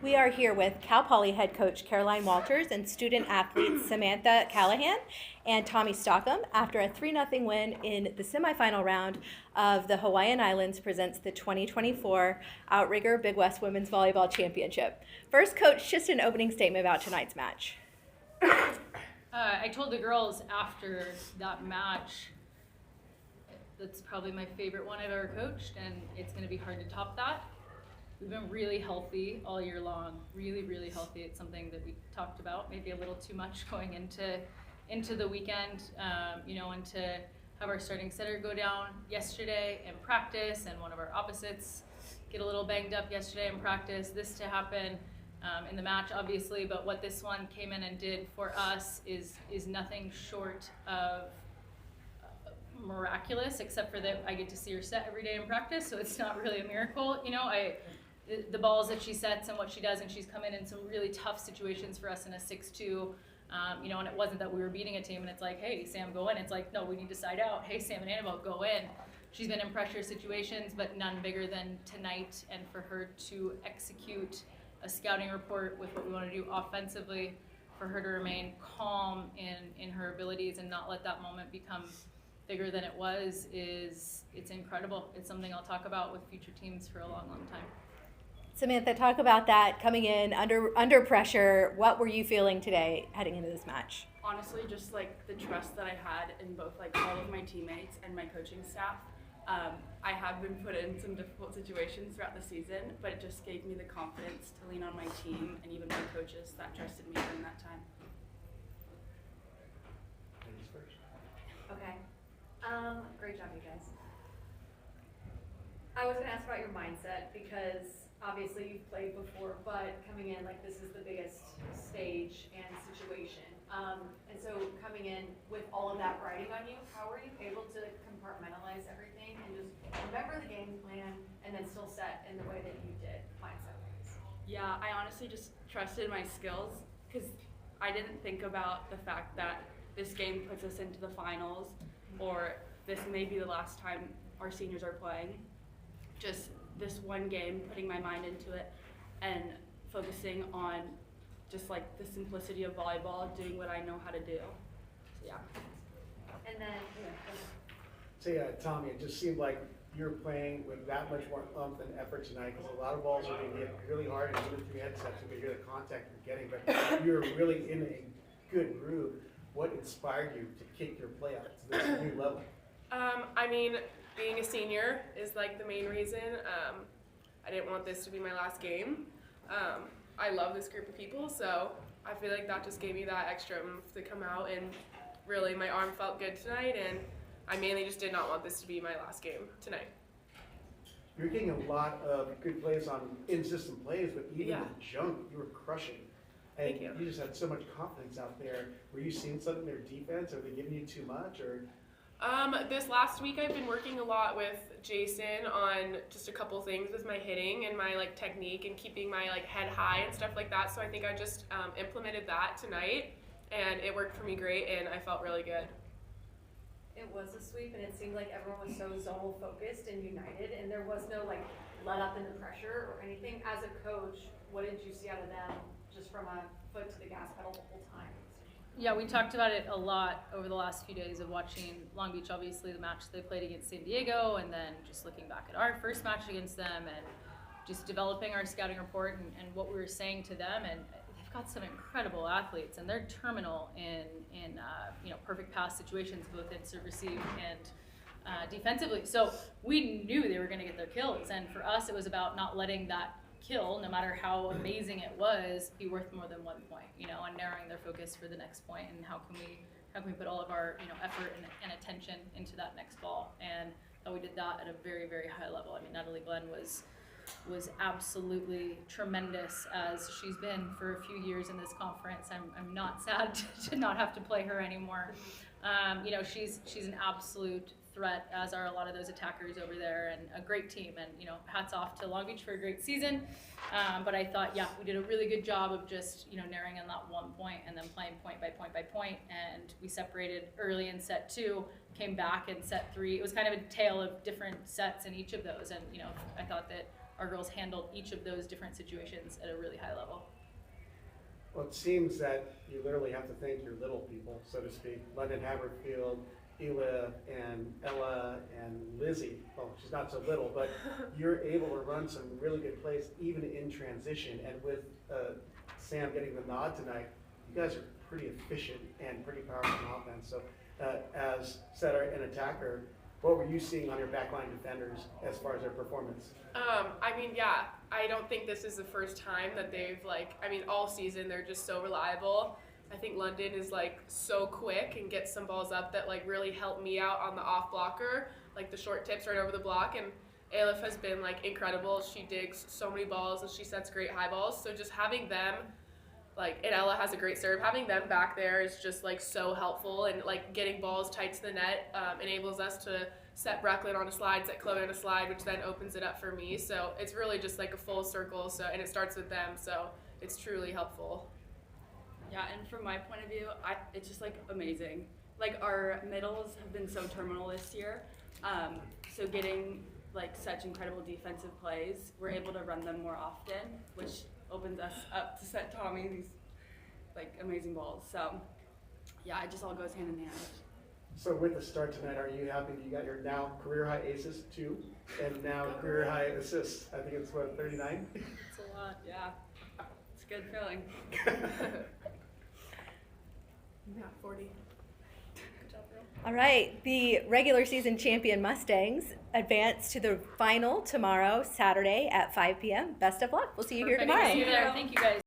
We are here with Cal Poly head coach Caroline Walters and student athletes Samantha Callahan and Tommi Stockham after a 3-0 win in the semifinal round of the Hawaiian Islands presents the 2024 Outrigger Big West Women's Volleyball Championship. First, coach, just an opening statement about tonight's match. I told the girls after that match, that's probably my favorite one I've ever coached, and it's going to be hard to top that. We've been really healthy all year long, really, really healthy. It's something that we talked about, maybe a little too much going into the weekend, and to have our starting setter go down yesterday in practice, and one of our opposites get a little banged up yesterday in practice. This to happen in the match, obviously, but what this one came in and did for us is nothing short of miraculous, except for that I get to see her set every day in practice, so it's not really a miracle. The balls that she sets and what she does, and she's come in some really tough situations for us in a 6-2, and it wasn't that we were beating a team and it's like, hey, Sam, go in. It's like, no, we need to side out. Hey, Sam and Annabelle, go in. She's been in pressure situations, but none bigger than tonight, and for her to execute a scouting report with what we want to do offensively, for her to remain calm in her abilities and not let that moment become bigger than it was, it's incredible. It's something I'll talk about with future teams for a long, long time. Samantha, talk about that coming in under pressure. What were you feeling today heading into this match? Honestly, just like the trust that I had in both like all of my teammates and my coaching staff. I have been put in some difficult situations throughout the season, but it just gave me the confidence to lean on my team and even my coaches that trusted me during that time. Ladies first. Okay. Great job, you guys. I was going to ask about your mindset because obviously you've played before, but coming in like this is the biggest stage and situation. And so coming in with all of that riding on you, how were you able to compartmentalize everything and just remember the game plan and then still set in the way that you did mindset-wise? Yeah, I honestly just trusted my skills because I didn't think about the fact that this game puts us into the finals or this may be the last time our seniors are playing. Just this one game, putting my mind into it and focusing on just like the simplicity of volleyball, doing what I know how to do. So, yeah. And then, Tommi, it just seemed like you were playing with that much more oomph and effort tonight because a lot of balls are going to get really hard and even through headsets you can hear the contact you're getting, but you're really in a good groove. What inspired you to kick your play out to this new level? Being a senior is like the main reason. I didn't want this to be my last game. I love this group of people, so I feel like that just gave me that extra oomph to come out, and really my arm felt good tonight, and I mainly just did not want this to be my last game tonight. You're getting a lot of good plays on in-system plays, but even Yeah. the jump, you were crushing. And Thank you. You just had so much confidence out there. Were you seeing something in their defense? Are they giving you too much? Or This last week I've been working a lot with Jason on just a couple things with my hitting and my technique and keeping my head high and stuff like that. So I think I just implemented that tonight, and it worked for me great, and I felt really good. it was a sweep, and it seemed like everyone was so zonal focused and united, and there was no let up in the pressure or anything. As a coach, what did you see out of them just from a foot to the gas pedal the whole time? Yeah, we talked about it a lot over the last few days of watching Long Beach, obviously the match they played against San Diego, and then just looking back at our first match against them and just developing our scouting report and what we were saying to them. And they've got some incredible athletes, and they're terminal in perfect pass situations, both in serve receive and defensively. So we knew they were going to get their kills, and for us it was about not letting that kill, no matter how amazing it was, be worth more than 1 point, and narrowing their focus for the next point, and how can we put all of our effort and attention into that next ball. And we did that at a very, very high level. I mean, Natalie Glenn was absolutely tremendous, as she's been for a few years in this conference. I'm not sad to not have to play her anymore. She's an absolute threat, as are a lot of those attackers over there, and a great team. And hats off to Long Beach for a great season. But I thought, we did a really good job of just narrowing on that 1 point and then playing point by point by point. And we separated early in set 2, came back in set 3. It was kind of a tale of different sets in each of those. And I thought that our girls handled each of those different situations at a really high level. Well, it seems that you literally have to thank your little people, so to speak. London Haverfield, Ela, and Ella, and Lizzie. Well, she's not so little, but you're able to run some really good plays even in transition. And with Sam getting the nod tonight, you guys are pretty efficient and pretty powerful on offense. So as setter and attacker, what were you seeing on your backline defenders as far as their performance? I mean, yeah, I don't think this is the first time that they've all season they're just so reliable. I think London is so quick and gets some balls up that really help me out on the off blocker, the short tips right over the block. And Calif has been incredible. She digs so many balls and she sets great high balls. So just having them, and Ella has a great serve. Having them back there is just so helpful, and getting balls tight to the net enables us to set Brooklyn on a slide, set Chloe on a slide, which then opens it up for me. So it's really just a full circle. So, and it starts with them. So it's truly helpful. Yeah, and from my point of view, it's just amazing. Our middles have been so terminal this year. So getting such incredible defensive plays, we're able to run them more often, which opens us up to set Tommi these amazing balls. So yeah, it just all goes hand in hand. So with the start tonight, are you happy you got your now career high aces 2 and now career high assists? I think it's 39? It's a lot. Yeah, it's a good feeling. Yeah, 40. Good job, girl. All right, the regular season champion Mustangs advance to the final tomorrow, Saturday at 5 p.m. Best of luck. We'll see you here Perfect. tomorrow. See you there. Thank you guys.